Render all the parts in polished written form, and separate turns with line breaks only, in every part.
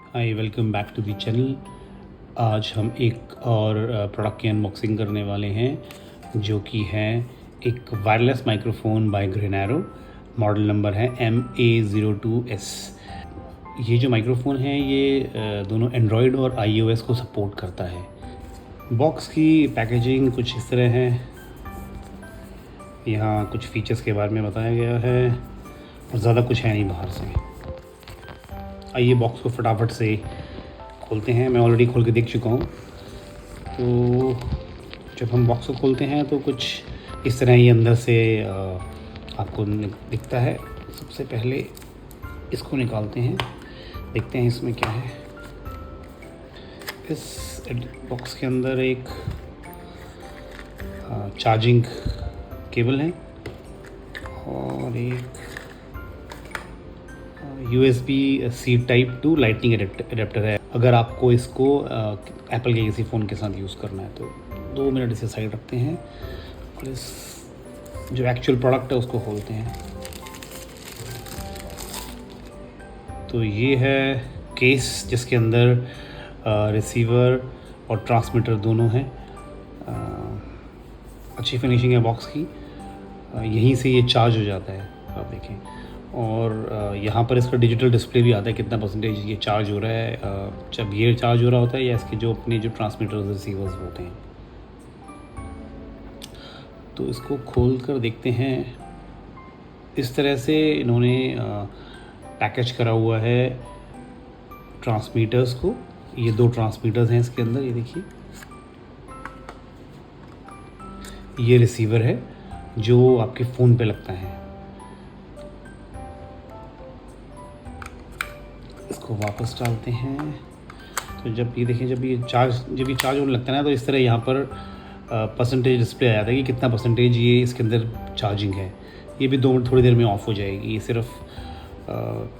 Hi, welcome back to the channel. आज हम एक और प्रोडक्ट की अनबॉक्सिंग करने वाले हैं, जो कि है एक wireless microphone by Greenarrow. Model number है MA02S। ये जो माइक्रोफोन है ये दोनों एंड्रॉयड और iOS को सपोर्ट करता है। बॉक्स की पैकेजिंग कुछ इस तरह है। यहाँ कुछ फीचर्स के बारे में बताया गया है और ज़्यादा कुछ है नहीं बाहर से। आइए बॉक्स को फटाफट से खोलते हैं। मैं ऑलरेडी खोल के देख चुका हूँ। तो जब हम बॉक्स को खोलते हैं तो कुछ इस तरह ही अंदर से आपको दिखता है। सबसे पहले इसको निकालते हैं, देखते हैं इसमें क्या है। इस बॉक्स के अंदर एक चार्जिंग केबल है और एक USB-C type two lightning adapter है। अगर आपको इसको एप्पल के किसी फ़ोन के साथ यूज़ करना है तो 2 मिनट इसे साइड रखते हैं और इस जो एक्चुअल प्रोडक्ट है उसको खोलते हैं। तो ये है केस जिसके अंदर रिसीवर और ट्रांसमीटर दोनों हैं। अच्छी फिनिशिंग है बॉक्स की। यहीं से ये चार्ज हो जाता है, आप देखें। और यहाँ पर इसका डिजिटल डिस्प्ले भी आता है, कितना परसेंटेज ये चार्ज हो रहा है जब ये चार्ज हो रहा होता है, या इसके जो अपने जो ट्रांसमीटर्स रिसीवर्स होते हैं। तो इसको खोल कर देखते हैं। इस तरह से इन्होंने पैकेज करा हुआ है ट्रांसमीटर्स को। ये 2 ट्रांसमीटर्स हैं इसके अंदर, ये देखिए। ये रिसीवर है जो आपके फ़ोन पे लगता है। इसको वापस डालते हैं। तो जब ये देखें, जब ये चार्ज होने लगता है ना, तो इस तरह यहाँ पर परसेंटेज डिस्प्ले आ जाता है कि कितना परसेंटेज ये इसके अंदर चार्जिंग है। ये भी थोड़ी देर में ऑफ़ हो जाएगी। ये सिर्फ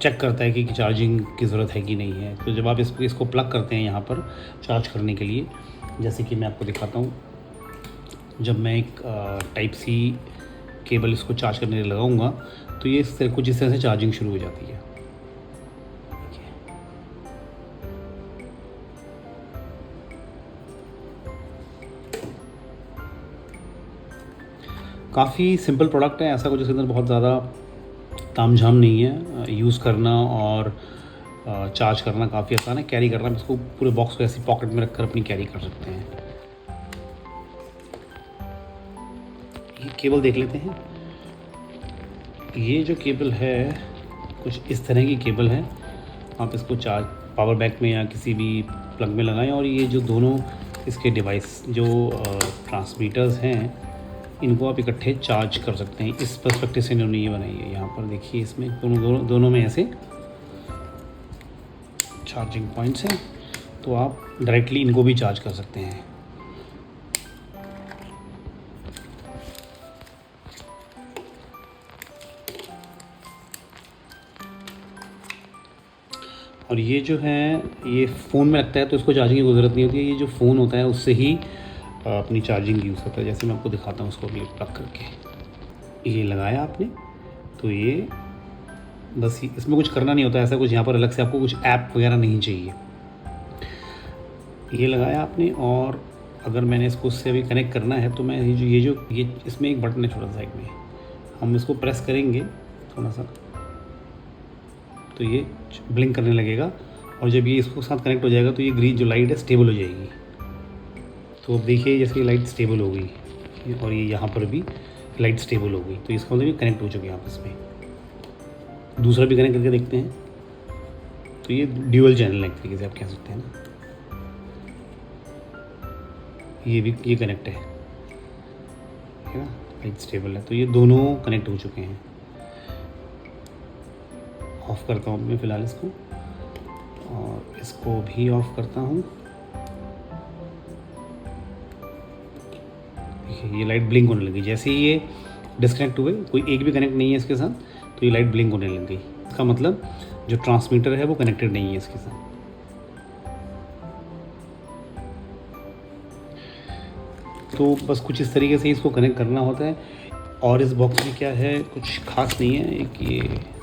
चेक करता है कि चार्जिंग की ज़रूरत है कि नहीं है। तो जब आप इसको प्लग करते हैं यहाँ पर चार्ज करने के लिए, जैसे कि मैं आपको दिखाता हूँ। जब मैं एक टाइप C केबल इसको चार्ज करने लगाऊंगा तो ये कुछ इस तरह से चार्जिंग शुरू हो जाती है। काफ़ी सिंपल प्रोडक्ट है, ऐसा कुछ इसके अंदर बहुत ज़्यादा तामझाम नहीं है। यूज़ करना और चार्ज करना काफ़ी आसान है। कैरी करना, इसको पूरे बॉक्स को ऐसी पॉकेट में रखकर अपनी कैरी कर सकते हैं। ये केबल देख लेते हैं। ये जो केबल है कुछ इस तरह की केबल है। आप इसको चार्ज पावर बैंक में या किसी भी प्लग में लगाएं और ये जो दोनों इसके डिवाइस जो ट्रांसमीटर्स हैं, इनको आप इकट्ठे चार्ज कर सकते हैं। इस पर्सपेक्टिव से इन्होंने ये बनाई है। यहाँ पर देखिए, इसमें दोनों में ऐसे चार्जिंग पॉइंट्स हैं, तो आप डायरेक्टली इनको भी चार्ज कर सकते हैं। और ये जो है ये फ़ोन में लगता है, तो इसको चार्जिंग की ज़रूरत नहीं होती है। ये जो फ़ोन होता है उससे ही अपनी चार्जिंग यूज़ करता है। जैसे मैं आपको दिखाता हूँ, उसको अभी प्लग करके ये लगाया आपने, तो ये बस इसमें कुछ करना नहीं होता ऐसा कुछ। यहाँ पर अलग से आपको कुछ ऐप वगैरह नहीं चाहिए। ये लगाया आपने, और अगर मैंने इसको उससे अभी कनेक्ट करना है तो मैं ये इसमें एक बटन है छोटा सा साइड में, हम इसको प्रेस करेंगे थोड़ा सा तो ये ब्लिंक करने लगेगा। और जब ये इसको साथ कनेक्ट हो जाएगा तो ये ग्रीन जो लाइट है स्टेबल हो जाएगी। तो अब देखिए, जैसे ये लाइट स्टेबल हो गई और ये यहाँ पर भी लाइट स्टेबल हो गई, तो इसका मतलब ये कनेक्ट हो चुके हैं आपस में। दूसरा भी कनेक्ट करके देखते हैं। तो ये ड्यूअल चैनल है एक तरीके से आप कह सकते हैं ना। ये कनेक्ट है ना, लाइट स्टेबल है। तो ये दोनों कनेक्ट हो चुके हैं। ऑफ़ करता हूँ मैं फ़िलहाल इसको, और इसको भी ऑफ़ करता हूँ। देखिए, ये लाइट ब्लिंक होने लगी। जैसे ही ये डिस्कनेक्ट हुए, कोई एक भी कनेक्ट नहीं है इसके साथ, तो ये लाइट ब्लिंक होने लग गई। इसका मतलब जो ट्रांसमीटर है वो कनेक्टेड नहीं है इसके साथ। तो बस कुछ इस तरीके से इसको कनेक्ट करना होता है। और इस बॉक्स में क्या है, कुछ खास नहीं है। एक ये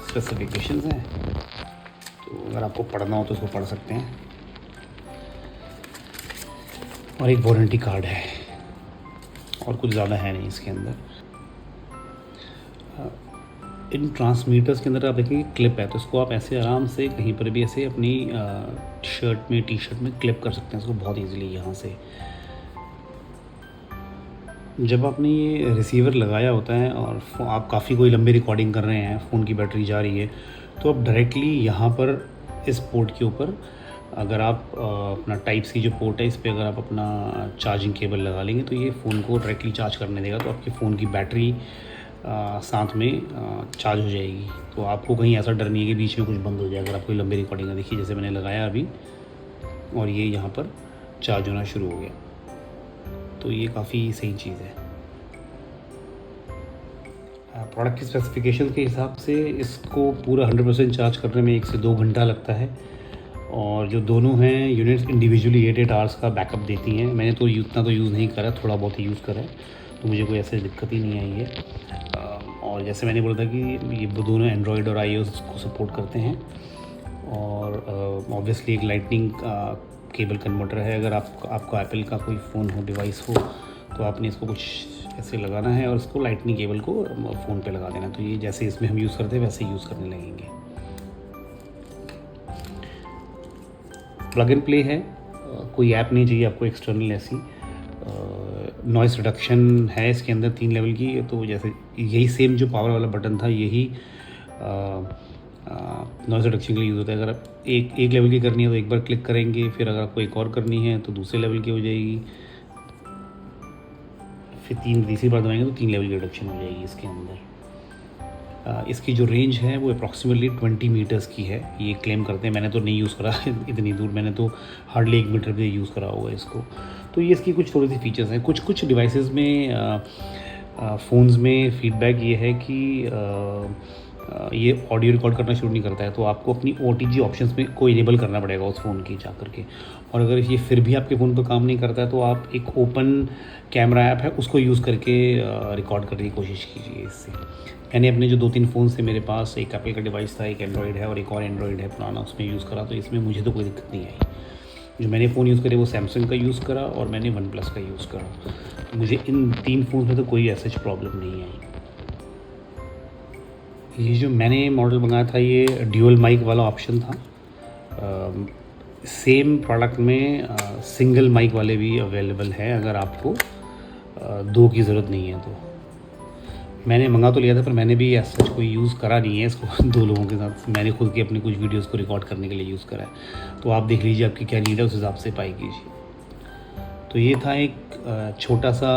स्पेसिफिकेशंस हैं, तो तो अगर आपको पढ़ना हो तो इसको पढ़ सकते हैं। और एक वारंटी कार्ड है और कुछ ज़्यादा है नहीं इसके अंदर। इन ट्रांसमीटर्स के अंदर आप देखेंगे क्लिप है, तो इसको आप ऐसे आराम से कहीं पर भी ऐसे अपनी शर्ट में, टी शर्ट में क्लिप कर सकते हैं इसको बहुत ईजीली यहाँ से। जब आपने ये रिसीवर लगाया होता है और आप काफ़ी कोई लंबी रिकॉर्डिंग कर रहे हैं, फ़ोन की बैटरी जा रही है, तो आप डायरेक्टली यहाँ पर इस पोर्ट के ऊपर अगर आप अपना टाइप सी जो पोर्ट है इस पर अगर आप अपना चार्जिंग केबल लगा लेंगे तो ये फ़ोन को डायरेक्टली चार्ज करने देगा। तो आपके फ़ोन की बैटरी साथ में चार्ज हो जाएगी। तो आपको कहीं ऐसा डर नहीं है कि बीच में कुछ बंद हो जाए अगर आप कोई लंबी रिकॉर्डिंग है। देखिए जैसे मैंने लगाया अभी और ये यहाँ पर चार्ज होना शुरू हो गया, तो ये काफ़ी सही चीज़ है। प्रोडक्ट की स्पेसिफिकेशन के हिसाब से इसको पूरा 100% चार्ज करने में 1 से 2 घंटा लगता है और जो दोनों हैं यूनिट्स इंडिविजुअली 8 आवर्स का बैकअप देती हैं। मैंने तो इतना तो यूज़ नहीं करा, थोड़ा बहुत ही यूज़ करा है, तो मुझे कोई ऐसी दिक्कत ही नहीं आई है। और जैसे मैंने बोला था कि ये दोनों एंड्रॉयड और iOS को सपोर्ट करते हैं और ऑब्वियसली एक लाइटनिंग केबल कन्वर्टर है। अगर आपको एप्पल का कोई फ़ोन हो, डिवाइस हो, तो आपने इसको कुछ ऐसे लगाना है और इसको लाइटनिंग केबल को फ़ोन पे लगा देना। तो ये जैसे इसमें हम यूज़ करते हैं वैसे ही यूज़ करने लगेंगे। प्लग एंड प्ले है, कोई ऐप नहीं चाहिए आपको एक्सटर्नल ऐसी। नॉइस रिडक्शन है इसके अंदर 3 लेवल की। तो जैसे यही सेम जो पावर वाला बटन था यही नॉइस रिडक्शन के लिए यूज़ होता है। अगर आप एक लेवल की करनी है तो एक बार क्लिक करेंगे, फिर अगर आपको एक और करनी है तो दूसरे लेवल की हो जाएगी, फिर तीसरी बार दबाएंगे तो 3 लेवल की रिडक्शन हो जाएगी इसके अंदर। इसकी जो रेंज है वो अप्रॉक्सीमेटली 20 मीटर्स की है, ये क्लेम करते हैं। मैंने तो नहीं यूज़ करा इतनी दूर, मैंने तो हार्डली 1 मीटर भी यूज़ करा होगा इसको। तो ये इसकी कुछ थोड़ी सी फीचर्स हैं। कुछ डिवाइसेस में फ़ोन्स में फ़ीडबैक ये है कि ये ऑडियो रिकॉर्ड करना शुरू नहीं करता है, तो आपको अपनी OTG ऑप्शंस में को इनेबल करना पड़ेगा उस फ़ोन की जा करके। और अगर ये फिर भी आपके फ़ोन पर काम नहीं करता है तो आप एक ओपन कैमरा ऐप है उसको यूज़ करके रिकॉर्ड करने की कोशिश कीजिए इससे। मैंने अपने जो 2-3 फ़ोन से, मेरे पास एक एप्पल का डिवाइस था, एक एंड्रॉयड है और एक और एंड्रॉयड है पुराना, उसमें यूज़ करा, तो इसमें मुझे तो कोई दिक्कत नहीं आई। जो मैंने फ़ोन यूज़ करे वो सैमसंग का यूज़ करा और मैंने OnePlus का यूज़ करा, तो मुझे इन 3 फ़ोन में तो कोई ऐसा प्रॉब्लम नहीं आई। ये जो मैंने मॉडल मंगाया था ये ड्यूअल माइक वाला ऑप्शन था। सेम प्रोडक्ट में सिंगल माइक वाले भी अवेलेबल हैं अगर आपको 2 की ज़रूरत नहीं है तो। मैंने मंगा तो लिया था पर मैंने भी ऐसा कोई यूज़ करा नहीं है इसको 2 लोगों के साथ। मैंने खुद के अपनी कुछ वीडियोस को रिकॉर्ड करने के लिए यूज़ करा है, तो आप देख लीजिए आपकी क्या नीड है, उस हिसाब से पाई कीजिए। तो ये था एक छोटा सा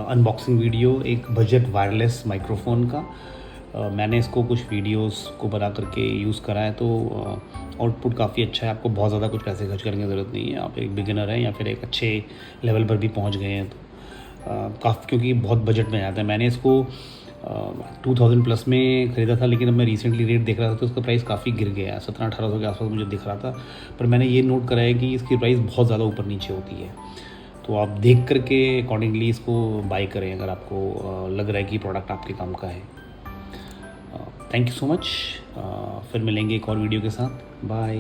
अनबॉक्सिंग वीडियो एक बजट वायरलेस माइक्रोफ़ोन का। मैंने इसको कुछ वीडियोस को बना करके यूज़ करा है, तो आउटपुट काफ़ी अच्छा है। आपको बहुत ज़्यादा कुछ पैसे खर्च करने की ज़रूरत नहीं है। आप एक बिगिनर हैं या फिर एक अच्छे लेवल पर भी पहुंच गए हैं तो काफ़ी, क्योंकि बहुत बजट में आता है। मैंने इसको 2000 प्लस में ख़रीदा था, लेकिन अब मैं रिसेंटली रेट देख रहा था तो उसका प्राइस काफ़ी गिर गया है, 1700-1800 के आसपास मुझे दिख रहा था। पर मैंने ये नोट करा है कि इसकी प्राइस बहुत ज़्यादा ऊपर नीचे होती है, तो आप देख करके अकॉर्डिंगली इसको बाई करें अगर आपको लग रहा है कि प्रोडक्ट आपके काम का है। Thank you so much. फिर मिलेंगे एक और वीडियो के साथ। बाय।